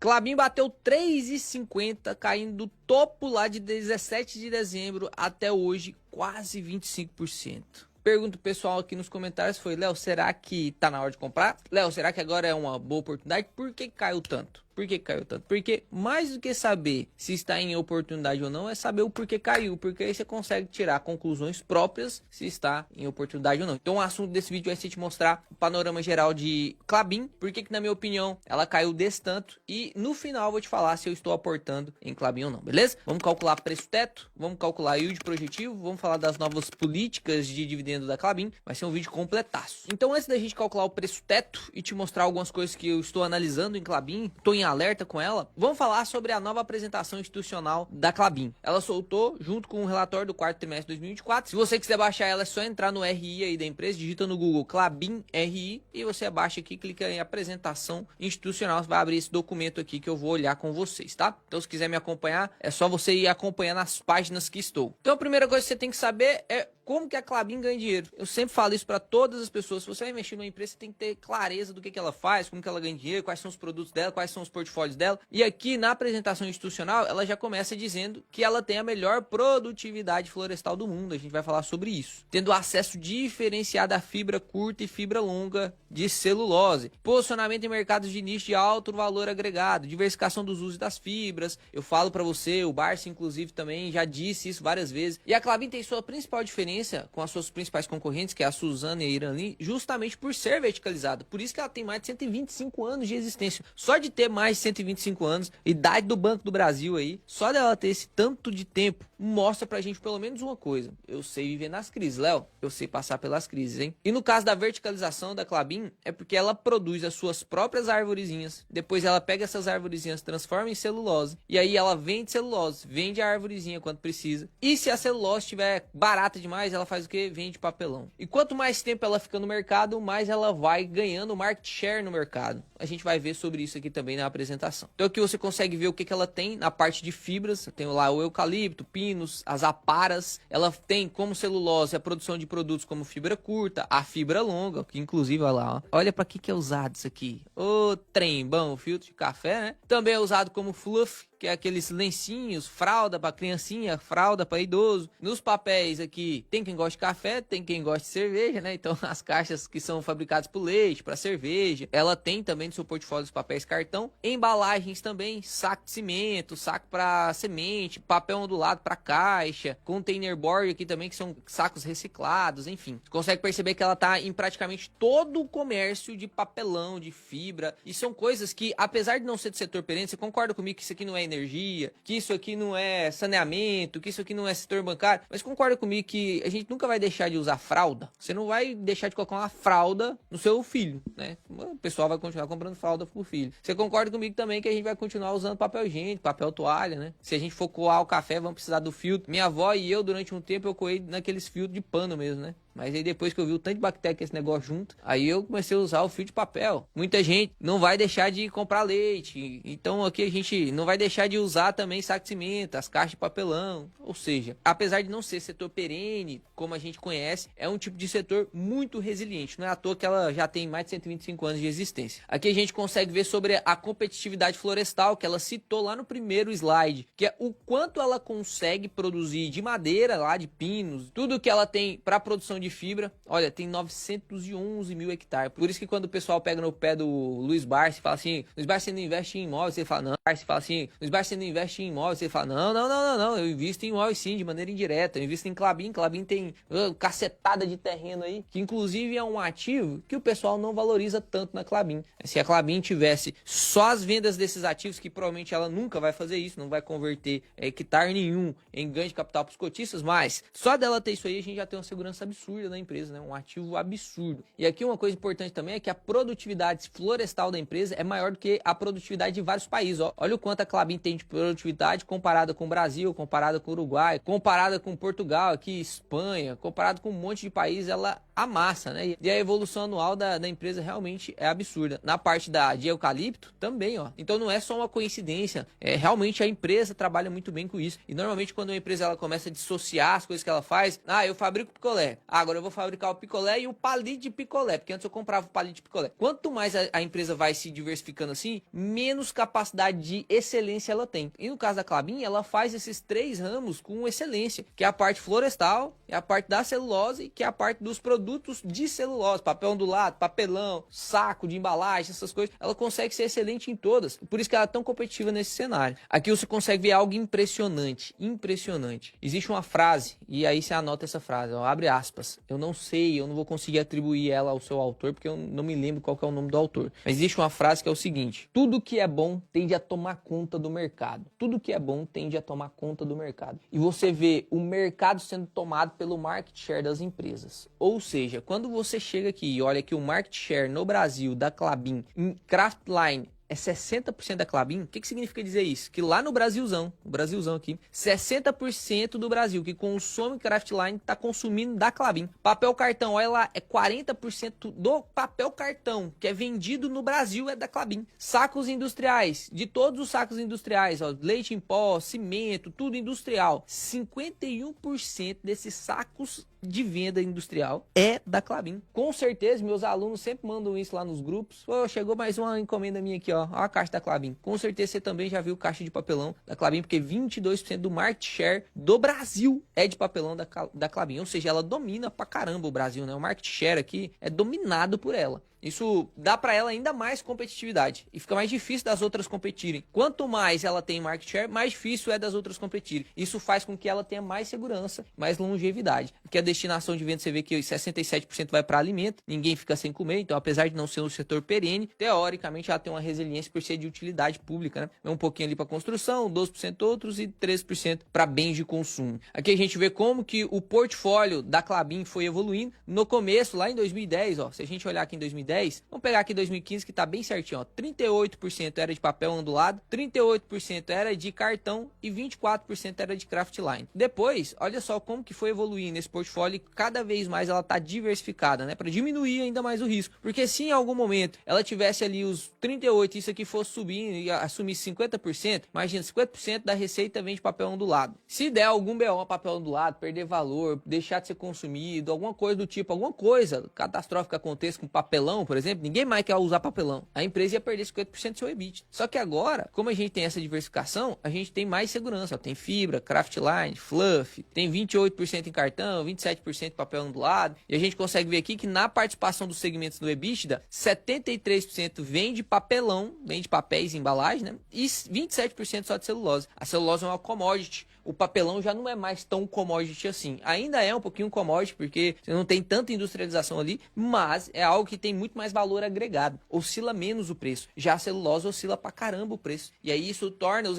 Klabin bateu 3,50, caindo do topo lá de 17 de dezembro até hoje, quase 25%. Pergunta o pessoal aqui nos comentários foi: Léo, será que tá na hora de comprar? Léo, será que agora é uma boa oportunidade? Por que caiu tanto? Por que caiu tanto? Porque mais do que saber se está em oportunidade ou não, é saber o porquê caiu. Porque aí você consegue tirar conclusões próprias se está em oportunidade ou não. Então o assunto desse vídeo é te mostrar o panorama geral de Klabin. Por que na minha opinião, ela caiu desse tanto. E no final eu vou te falar se eu estou aportando em Klabin ou não, beleza? Vamos calcular preço teto, vamos calcular yield projetivo, vamos falar das novas políticas de dividendo da Klabin. Vai ser um vídeo completaço. Então antes da gente calcular o preço teto e te mostrar algumas coisas que eu estou analisando em Klabin, estou em alerta com ela, vamos falar sobre a nova apresentação institucional da Klabin. Ela soltou junto com o relatório do quarto trimestre de 2024. Se você quiser baixar ela, é só entrar no RI aí da empresa, digita no Google Klabin RI e você baixa aqui, clica em apresentação institucional, você vai abrir esse documento aqui que eu vou olhar com vocês, tá? Então se quiser me acompanhar, é só você ir acompanhando as páginas que estou. Então a primeira coisa que você tem que saber é como que a Klabin ganha dinheiro. Eu sempre falo isso para todas as pessoas. Se você vai investir numa empresa, você tem que ter clareza do que ela faz, como que ela ganha dinheiro, quais são os produtos dela, quais são os portfólios dela. E aqui na apresentação institucional, ela já começa dizendo que ela tem a melhor produtividade florestal do mundo. A gente vai falar sobre isso. Tendo acesso diferenciado à fibra curta e fibra longa de celulose. Posicionamento em mercados de nicho de alto valor agregado. Diversificação dos usos das fibras. Eu falo para você, o Barça inclusive também já disse isso várias vezes. E a Klabin tem sua principal diferença com as suas principais concorrentes, que é a Suzano e a Iran, justamente por ser verticalizada. Por isso que ela tem mais de 125 anos de existência. Só de ter mais de 125 anos, idade do Banco do Brasil aí, só dela ter esse tanto de tempo, mostra pra gente pelo menos uma coisa: eu sei viver nas crises, Léo. Eu sei passar pelas crises, hein? E no caso da verticalização da Klabin, é porque ela produz as suas próprias arvorezinhas, depois ela pega essas arvorezinhas, transforma em celulose, e aí ela vende celulose, vende a arvorezinha quando precisa. E se a celulose estiver barata demais, ela faz o que? Vende papelão. E quanto mais tempo ela fica no mercado, mais ela vai ganhando market share no mercado. A gente vai ver sobre isso aqui também na apresentação. Então aqui você consegue ver o que ela tem na parte de fibras. Tem lá o eucalipto, pinos, as aparas. Ela tem como celulose a produção de produtos como fibra curta, a fibra longa, que inclusive, olha lá, ó. Olha para que é usado isso aqui. Ô, trem bom, filtro de café, né? Também é usado como fluff, que é aqueles lencinhos, fralda para criancinha, fralda para idoso. Nos papéis aqui, tem quem gosta de café, tem quem gosta de cerveja, né? Então as caixas que são fabricadas por leite, para cerveja. Ela tem também no seu portfólio os papéis cartão. Embalagens também, saco de cimento, saco para semente, papel ondulado para caixa, container board aqui também, que são sacos reciclados, enfim. Você consegue perceber que ela tá em praticamente todo o comércio de papelão, de fibra. E são coisas que, apesar de não ser do setor perene, você concorda comigo que isso aqui não é energia, que isso aqui não é saneamento, que isso aqui não é setor bancário, mas concorda comigo que a gente nunca vai deixar de usar fralda? Você não vai deixar de colocar uma fralda no seu filho, né? O pessoal vai continuar comprando fralda pro filho. Você concorda comigo também que a gente vai continuar usando papel higiênico, papel toalha, né? Se a gente for coar o café, vamos precisar do filtro. Minha avó e eu, durante um tempo, eu coei naqueles filtros de pano mesmo, né? Mas aí depois que eu vi o tanto de bactéria que esse negócio junto, aí eu comecei a usar o fio de papel. Muita gente não vai deixar de comprar leite. Então aqui a gente não vai deixar de usar também saco de cimento, as caixas de papelão. Ou seja, apesar de não ser setor perene, como a gente conhece, é um tipo de setor muito resiliente. Não é à toa que ela já tem mais de 125 anos de existência. Aqui a gente consegue ver sobre a competitividade florestal, que ela citou lá no primeiro slide, que é o quanto ela consegue produzir de madeira, lá de pinos, tudo que ela tem para produção de fibra. Olha, tem 911 mil hectares. Por isso que quando o pessoal pega no pé do Luiz Barsi e fala assim: Luiz Barsi, você não investe em imóveis? Você fala não. Barsi fala assim: Luiz Barsi, você não investe em imóveis? Você fala não. Eu invisto em imóveis sim, de maneira indireta. Eu invisto em Klabin. Klabin tem cacetada de terreno aí, que inclusive é um ativo que o pessoal não valoriza tanto na Klabin. Se a Klabin tivesse só as vendas desses ativos, que provavelmente ela nunca vai fazer isso, não vai converter hectare nenhum em ganho de capital para os cotistas, mas só dela ter isso aí, a gente já tem uma segurança absurda da empresa, né? Um ativo absurdo. E aqui uma coisa importante também é que a produtividade florestal da empresa é maior do que a produtividade de vários países. Ó. Olha o quanto a Klabin tem de produtividade comparada com o Brasil, comparada com o Uruguai, comparada com Portugal, aqui Espanha, comparado com um monte de países, ela a massa, né? E a evolução anual da empresa realmente é absurda. Na parte de eucalipto também, ó. Então não é só uma coincidência, realmente a empresa trabalha muito bem com isso. E normalmente quando a empresa ela começa a dissociar as coisas que ela faz, eu fabrico picolé, agora eu vou fabricar o picolé e o palito de picolé, porque antes eu comprava o palito de picolé. Quanto mais a empresa vai se diversificando assim, menos capacidade de excelência ela tem. E no caso da Klabin, ela faz esses 3 ramos com excelência, que é a parte florestal, é a parte da celulose, que é a parte dos produtos de celulose, papel ondulado, papelão, saco de embalagem, essas coisas. Ela consegue ser excelente em todas, por isso que ela é tão competitiva nesse cenário. Aqui você consegue ver algo impressionante, impressionante. Existe uma frase, e aí você anota essa frase, ó, abre aspas. Eu não sei, eu não vou conseguir atribuir ela ao seu autor, porque eu não me lembro qual que é o nome do autor. Mas existe uma frase que é o seguinte: tudo que é bom tende a tomar conta do mercado. Tudo que é bom tende a tomar conta do mercado. E você vê o mercado sendo tomado pelo market share das empresas. Ou seja, quando você chega aqui e olha que o market share no Brasil da Klabin em Kraftline é 60% da Klabin, o que significa dizer isso? Que lá no Brasilzão aqui, 60% do Brasil que consome Kraftline está consumindo da Klabin. Papel cartão, olha lá, é 40% do papel cartão que é vendido no Brasil é da Klabin. Sacos industriais, de todos os sacos industriais, ó, leite em pó, cimento, tudo industrial, 51% desses sacos de venda industrial é da Klabin. Com certeza, meus alunos sempre mandam isso lá nos grupos. Pô, chegou mais uma encomenda minha aqui, ó a caixa da Klabin. Com certeza você também já viu caixa de papelão da Klabin, porque 22% do market share do Brasil é de papelão da Klabin. Ou seja, ela domina pra caramba o Brasil, né? O market share aqui é dominado por ela. Isso dá para ela ainda mais competitividade e fica mais difícil das outras competirem. Quanto mais ela tem market share, mais difícil é das outras competirem. Isso faz com que ela tenha mais segurança, mais longevidade. Porque a destinação de venda, você vê que 67% vai para alimento, ninguém fica sem comer. Então, apesar de não ser um setor perene, teoricamente ela tem uma resiliência por ser de utilidade pública, né? É um pouquinho ali para construção, 12% outros e 13% para bens de consumo. Aqui a gente vê como que o portfólio da Klabin foi evoluindo. No começo, lá em 2010, ó, se a gente olhar aqui em 2010, vamos pegar aqui 2015 que tá bem certinho, ó, 38% era de papel ondulado, 38% era de cartão e 24% era de Kraftline. Depois, olha só como que foi evoluindo esse portfólio e cada vez mais ela tá diversificada, né, para diminuir ainda mais o risco. Porque se em algum momento ela tivesse ali os 38 e isso aqui fosse subindo e assumir 50%, imagina, 50% da receita vem de papel ondulado. Se der algum BO papel ondulado, perder valor, deixar de ser consumido, alguma coisa do tipo, alguma coisa catastrófica aconteça com papelão, por exemplo, ninguém mais quer usar papelão. A empresa ia perder 50% do seu EBIT. Só que agora, como a gente tem essa diversificação, a gente tem mais segurança. Ó, tem fibra, Kraftline, Fluff, tem 28% em cartão, 27% em papel ondulado. E a gente consegue ver aqui que na participação dos segmentos do EBITDA, 73% vem de papelão, vem de papéis e embalagem, né? E 27% só de celulose. A celulose é uma commodity. O papelão já não é mais tão commodity assim. Ainda é um pouquinho commodity, porque você não tem tanta industrialização ali, mas é algo que tem muito mais valor agregado. Oscila menos o preço. Já a celulose oscila pra caramba o preço. E aí isso torna os